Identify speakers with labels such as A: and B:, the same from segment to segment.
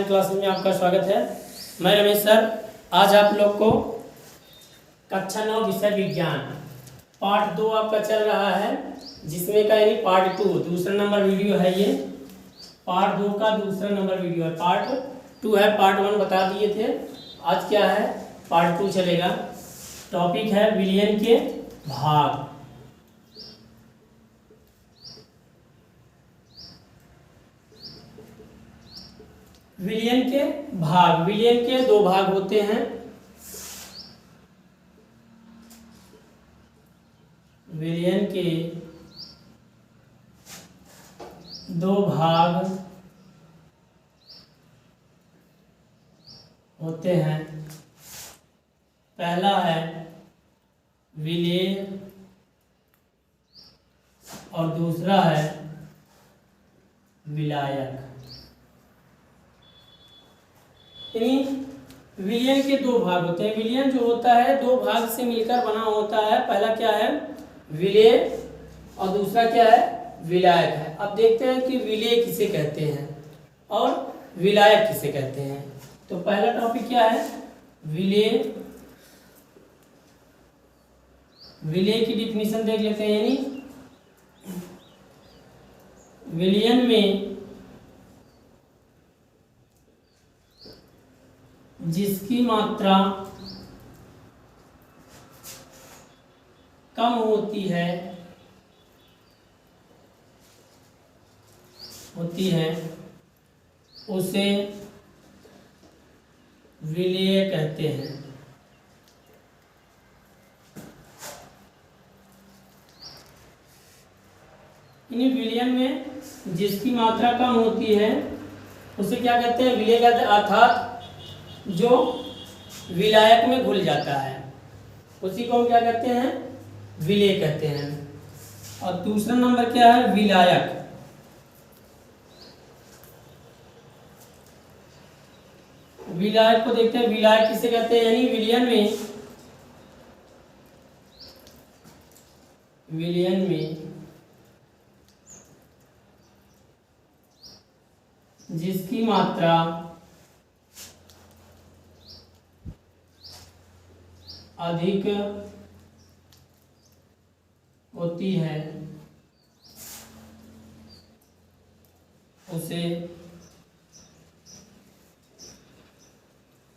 A: Classes में आपका स्वागत है। मैं रमेश सर आज आप लोग को कक्षा 9 विषय विज्ञान पार्ट 2 आपका चल रहा है, जिसमें का यानी पार्ट 2 दूसरा नंबर वीडियो है। ये पार्ट 2 का दूसरा नंबर वीडियो है। पार्ट 2 है, पार्ट 1 बता दिए थे। आज क्या है, पार्ट 2 चलेगा। टॉपिक है विलयन के भाग। विलयन के भाग, विलयन के दो भाग होते हैं। विलयन के दो भाग होते हैं। पहला है विलेय और दूसरा है विलायक। विलयन के दो भाग होते हैं। विलयन जो होता है दो भाग से मिलकर बना होता है। पहला क्या है, विलेय, और दूसरा क्या है, विलायक है। अब देखते हैं कि विलेय किसे कहते हैं और विलायक किसे कहते हैं। तो पहला टॉपिक क्या है, विलेय। विलेय की डिफिनीशन देख लेते हैं। यानी विलयन में जिसकी मात्रा कम होती है उसे विलेय कहते हैं। इन विलयन में जिसकी मात्रा कम होती है उसे क्या कहते हैं, विलेय कहते हैं। अर्थात जो विलायक में घुल जाता है उसी को हम क्या कहते हैं, विलेय कहते हैं। और दूसरा नंबर क्या है, विलायक। विलायक को देखते हैं, विलायक किसे कहते हैं। यानी विलयन में जिसकी मात्रा अधिक होती है उसे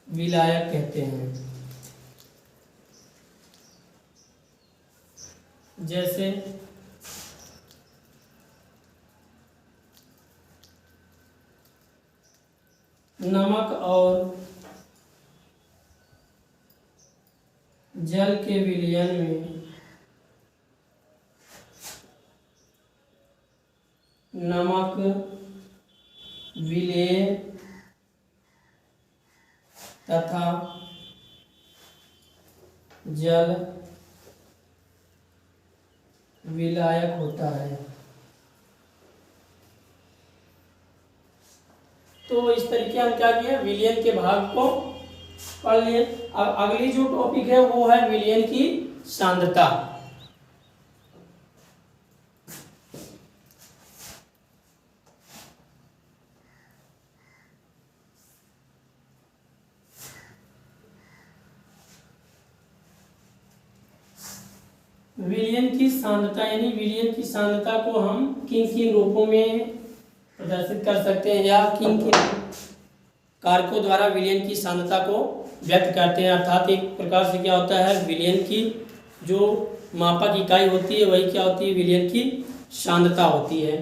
A: विलायक कहते हैं। जैसे नमक और जल के विलयन में नमक विलेय तथा जल विलायक होता है। तो इस तरीके हम क्या किया, विलयन के भाग को पढ़ लिए। अब अगली जो टॉपिक है वो है विलयन की सांद्रता। विलयन की सांद्रता, यानी विलयन की सांद्रता को हम किन किन रूपों में प्रदर्शित कर सकते हैं या किन किन कारकों द्वारा विलयन की सांद्रता को व्यक्त करते हैं। अर्थात एक प्रकार से क्या होता है, विलयन की जो मापक इकाई होती है वही क्या होती है, विलयन की सांद्रता होती है।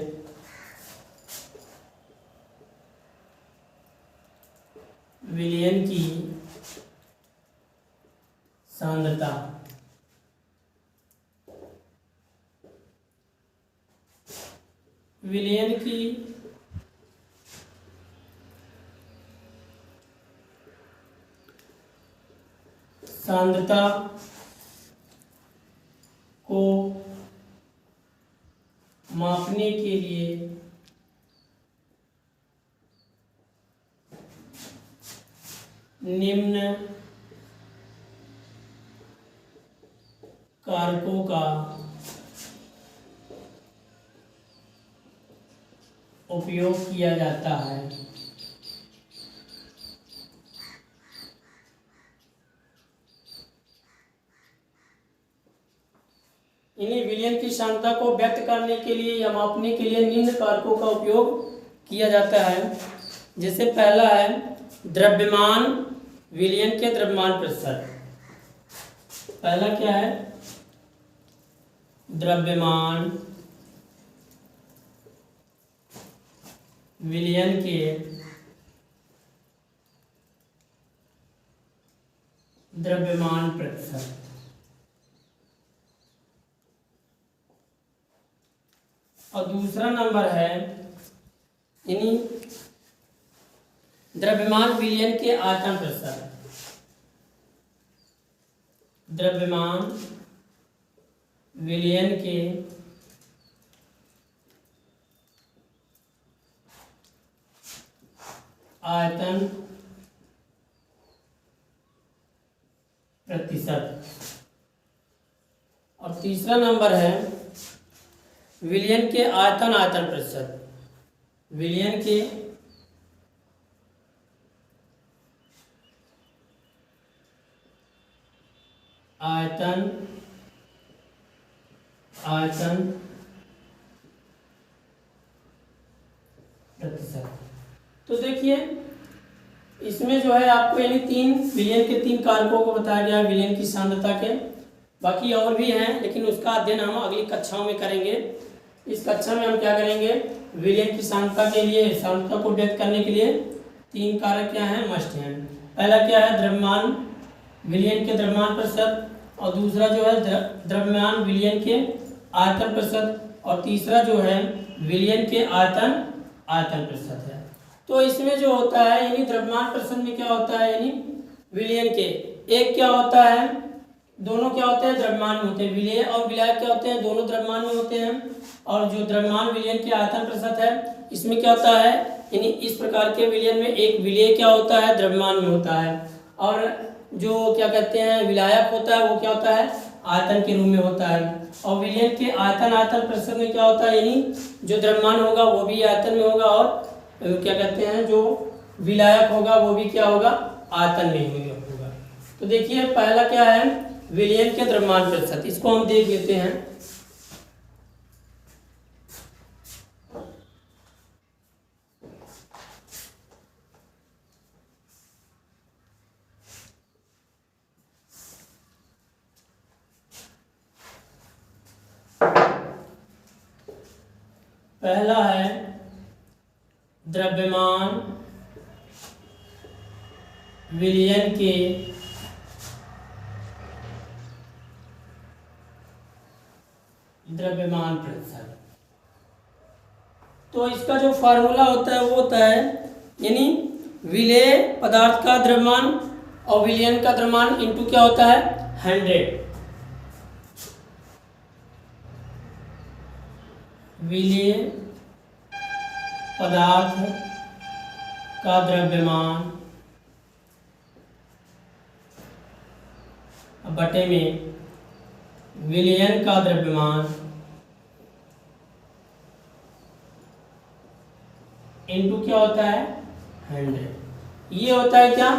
A: विलयन की सांद्रता, विलयन की सांद्रता को मापने के लिए निम्न कारकों का उपयोग किया जाता है। इन्हीं विलयन की सांद्रता को व्यक्त करने के लिए या मापने के लिए निम्न कारकों का उपयोग किया जाता है। जैसे पहला है द्रव्यमान विलयन के द्रव्यमान प्रतिशत। पहला क्या है? द्रव्यमान विलयन के द्रव्यमान प्रतिशत। और दूसरा नंबर है यानी द्रव्यमान विलयन के आयतन प्रतिशत। द्रव्यमान विलयन के आयतन प्रतिशत। और तीसरा नंबर है विलयन के आयतन प्रतिशत। विलयन के आयतन प्रतिशत। तो देखिए इसमें जो है आपको यानी विलयन के 3 कारकों को बताया गया विलयन की सांद्रता के। बाकी और भी हैं लेकिन उसका अध्ययन हम अगली कक्षाओं में करेंगे। इस कक्षा में हम क्या करेंगे? विलयन की सांद्रता के लिए सांद्रता को व्यक्त करने के लिए 3 कारक क्या हैं? मस्ट हैं। पहला क्या है? द्रव्यमान विलयन के द्रव्यमान प्रतिशत। और दूसरा जो है द्रव्यमान विलयन के आयतन प्रतिशत। और तीसरा जो है विलयन के आयतन प्रतिशत है। तो इसमें जो होता है यानी द्रव्यमान प्रतिशत में क्या होता है यानी विलयन के एक क्या होता है, दोनों क्या होते हैं? द्रव्यमान में होते हैं। विलय और विलायक क्या होते हैं? दोनों द्रव्यमान में होते हैं। और जो द्रव्यमान विलयन के आयतन प्रतिशत है इसमें क्या होता है यानी इस प्रकार के विलयन में एक विलय क्या होता है? द्रव्यमान में होता है। और जो क्या कहते हैं विलायक होता है वो क्या होता है? आयतन के रूप में होता है। और विलयन के आयतन प्रतिशत में क्या होता है यानी जो द्रव्यमान होगा वो भी आयतन में होगा और क्या कहते हैं जो विलायक होगा वो भी क्या होगा? आयतन में होगा। तो देखिए पहला क्या है? विलयन के द्रव्यमान प्रतिशत। इसको हम देख लेते हैं। पहला है द्रव्यमान विलयन के द्रव्यमान प्रतिशत। तो इसका जो फार्मूला होता है वो होता है यानी विलेय पदार्थ का द्रव्यमान और विलयन का द्रव्यमान इंटू क्या होता है? 100। विलेय पदार्थ का द्रव्यमान बटे में विलयन का द्रव्यमान इनटू क्या होता है? 100। ये होता है क्या?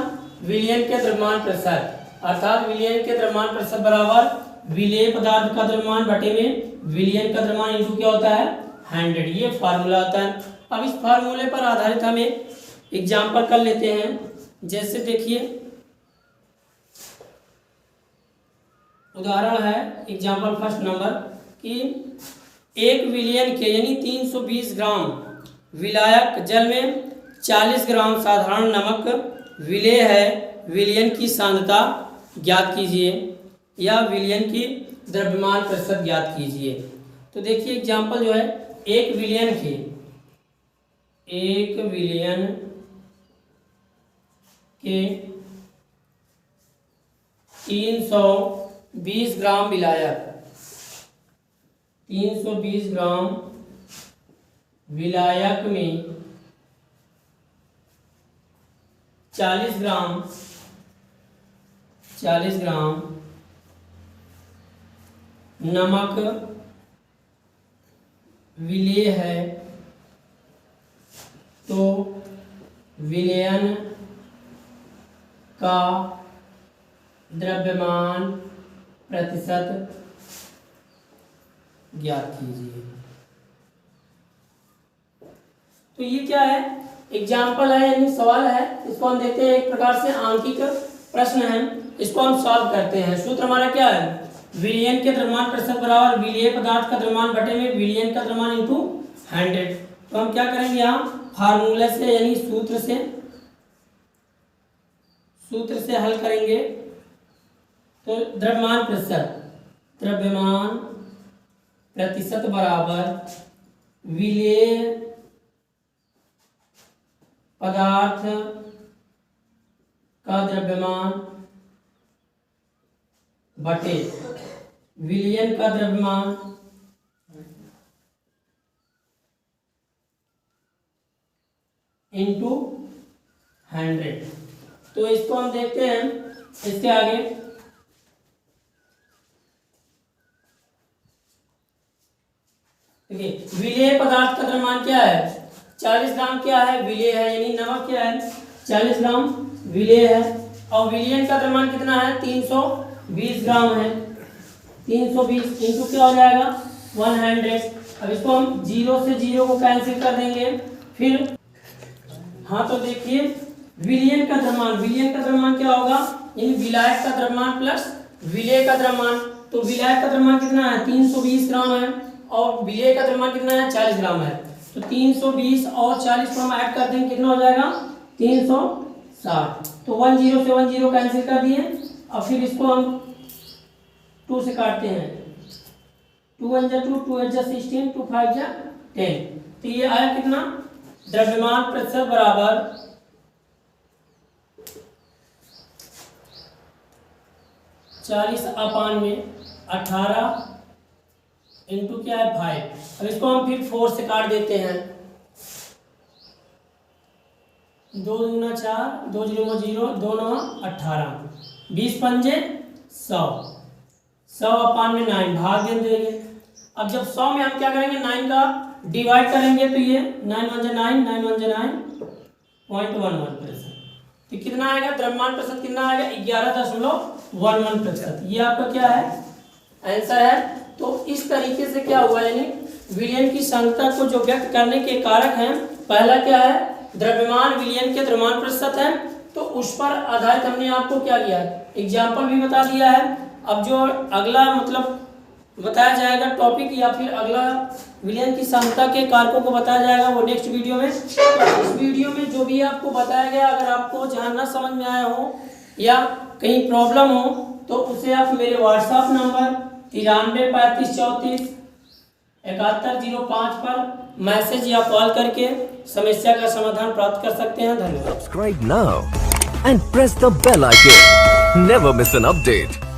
A: विलयन के द्रव्यमान प्रतिशत। अर्थात विलयन के द्रव्यमान प्रतिशत बराबर विलेय पदार्थ का द्रव्यमान बटे में विलयन का द्रव्यमान इनटू क्या होता है? 100। ये फार्मूला होता है। अब इस फार्मूले पर आधारित हम एक एग्जाम्पल कर लेते हैं। जैसे देखिए उदाहरण है एग्जाम्पल फर्स्ट नंबर कि एक विलयन के यानी 320 ग्राम विलायक जल में 40 ग्राम साधारण नमक विलेय है। विलयन की सांद्रता ज्ञात कीजिए या विलयन की द्रव्यमान प्रतिशत ज्ञात कीजिए। तो देखिए एग्जाम्पल जो है एक विलयन के 320 ग्राम विलायक 320 ग्राम विलायक में 40 ग्राम नमक विलेय है। तो विलयन का द्रव्यमान प्रतिशत ज्ञात कीजिए। तो ये क्या है, एग्जाम्पल है यानी सवाल है, इसको हम देखते हैं। एक प्रकार से आंकिक प्रश्न है, इसको हम सॉल्व करते हैं। सूत्र हमारा क्या है, विलयन के द्रव्यमान प्रतिशत बराबर विलेय पदार्थ का द्रव्यमान बटे में विलयन का द्रव्यमान इंटू 100। तो हम क्या करेंगे, यहाँ फार्मूले से यानी सूत्र से हल करेंगे। तो द्रव्यमान प्रतिशत बराबर विलेय पदार्थ का द्रव्यमान बटे विलयन का द्रव्यमान इंटू 100। तो इसको हम देखते हैं इसके आगे। देखिए विलेय पदार्थ का द्रव्यमान क्या है, 40 ग्राम क्या है, विलेय है, यानी नमक क्या है 40 ग्राम विलेय है। और विलयन का द्रव्यमान कितना है, 320 ग्राम है। 320 इंटू क्या हो जाएगा 100। अब इसको हम 0 से 0 को कैंसिल कर देंगे। फिर हाँ, तो देखिए विलयन का द्रव्यमान क्या होगा, यानी विलायक का द्रव्यमान प्लस विलेय का द्रव्यमान। तो विलायक का द्रव्यमान कितना है 320 ग्राम है और विलेय का द्रव्यमान कितना है 40 ग्राम है। तो 320 और 40 को हम ऐड कर देंगे, कितना हो जाएगा 360। तो 10 से 10 कैंसिल कर दिए। अब फिर इसको हम 2 से काटते हैं, 2 1 जा 2, 2 8 जा 16, 2 5 जा 10। तो ये आया कितना, द्रव्यमान प्रतिशत बराबर 40/18 इंटू क्या है 5। अब इसको हम फिर 4 से काट देते हैं, 2 दूना 4, 2 0 0, 2 9 18, 20 पंजे 100, 100/9 भाग देंगे। अब जब 100 में हम क्या करेंगे, 9 का डिवाइड करेंगे, तो ये 9 1 9, 9 1 9.11%। तो कितना आएगा, द्रव्यमान प्रतिशत कितना आएगा 11.11%। ये आपका क्या है आंसर है। तो इस तरीके से क्या हुआ, यानी विलयन की संख्या को जो व्यक्त करने के कारक हैं, पहला क्या है द्रव्यमान विलयन के द्रव्यमान प्रतिशत है, तो उस पर आधारित हमने आपको क्या किया एग्जाम्पल भी बता दिया है। अब जो अगला मतलब बताया जाएगा टॉपिक या फिर अगला विलयन की संख्या के कारकों को बताया जाएगा वो नेक्स्ट वीडियो में। तो इस वीडियो में जो भी आपको बताया गया, अगर आपको जहाँ ना समझ में आया हो या कहीं प्रॉब्लम हो तो उसे आप मेरे व्हाट्सएप नंबर 93 35 34 7105 पर मैसेज या कॉल करके समस्या का समाधान प्राप्त कर सकते हैं। धन्यवाद।
B: Subscribe now and press the bell icon. Never miss an update.